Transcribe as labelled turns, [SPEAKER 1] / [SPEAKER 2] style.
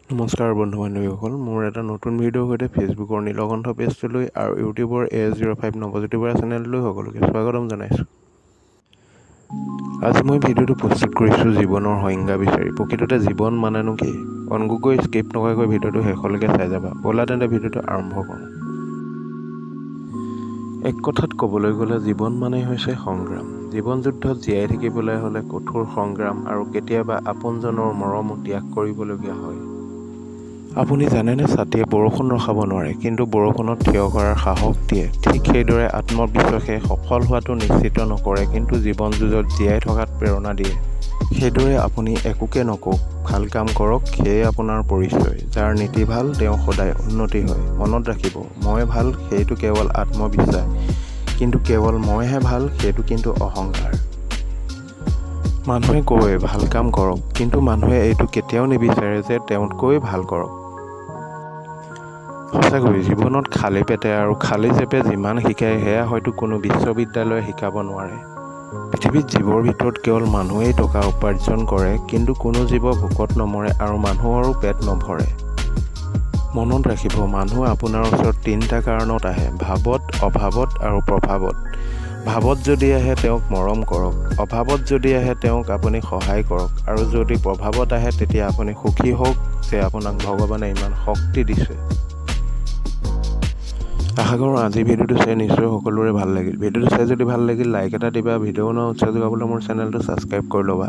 [SPEAKER 1] নমস্কাৰ বন্ধু বান্ধৱীসকল, মোৰ এটা নতুন ভিডিঅ'ৰ সৈতে ফেচবুকৰ নীলকণ্ঠ পেজটোলৈ আৰু ইউটিউবৰ A05 নৱজ্যোতি বৰা চেনেললৈ সকলোকে স্বাগতম জনাইছোঁ। আজি মই ভিডিঅ'টো প্ৰস্তুত কৰিছোঁ জীৱনৰ সংজ্ঞা বিচাৰি। প্ৰকৃততে জীৱন মানেনো কি? অনগকৈ স্কিপ নকৰাকৈ ভিডিঅ'টো শেষলৈকে চাই যাবা। ব'লা তেন্তে ভিডিঅ'টো আৰম্ভ কৰোঁ। এক কথাত ক'বলৈ গ'লে জীৱন মানেই হৈছে সংগ্ৰাম। জীৱন যুদ্ধত জীয়াই থাকিবলৈ হ'লে কঠোৰ সংগ্ৰাম আৰু কেতিয়াবা আপোনজনৰ মৰমো ত্যাগ কৰিবলগীয়া হয়। আপুনি জানেনে, ছাতিয়ে বৰষুণ ৰখাব নোৱাৰে, কিন্তু বৰষুণত থিয় কৰাৰ সাহস দিয়ে। ঠিক সেইদৰে আত্মবিশ্বাসে সফল হোৱাটো নিশ্চিত নকৰে, কিন্তু জীৱন যুঁজত জীয়াই থকাত প্ৰেৰণা দিয়ে। সেইদৰে আপুনি একোকে নকওক, ভাল কাম কৰক, সেয়ে আপোনাৰ পৰিচয়। যাৰ নীতি ভাল তেওঁ সদায় উন্নতি হয়। মনত ৰাখিব, মই ভাল সেইটো কেৱল আত্মবিশ্বাস, কিন্তু কেৱল মইহে ভাল সেইটো কিন্তু অহংকাৰ। মানুহে কয় ভাল কাম কৰক, কিন্তু মানুহে এইটো কেতিয়াও নিবিচাৰে যে তেওঁতকৈ ভাল কৰক। সঁচাকৈ জীৱনত খালী পেটে আৰু খালী চেপে যিমান শিকায় সেয়া হয়তো কোনো বিশ্ববিদ্যালয়ে শিকাব নোৱাৰে। পৃথিৱীত জীৱৰ ভিতৰত কেৱল মানুহেই টকা উপাৰ্জন কৰে, কিন্তু কোনো জীৱ ভোকত নমৰে আৰু মানুহৰো পেট নভৰে। মনত ৰাখিব, মানুহ আপোনাৰ ওচৰত তিনিটা কাৰণত আহে: ভাৱত, অভাৱত আৰু প্ৰভাৱত। ভাৱত যদি আহে তেওঁক মৰম কৰক, অভাৱত যদি আহে তেওঁক আপুনি সহায় কৰক, আৰু যদি প্ৰভাৱত আহে তেতিয়া আপুনি সুখী হওক যে আপোনাক ভগৱানে ইমান শক্তি দিছে। আশা কৰোঁ আজি ভিডিঅ'টো চাই নিশ্চয় সকলোৰে ভাল লাগিল। ভিডিঅ'টো চাই যদি ভাল লাগিল লাইক এটা দিবা, ভিডিঅ' বনোৱা উৎসাহ যোগাবলৈ মোৰ চেনেলটো ছাবস্ক্ৰাইব কৰি ল'বা।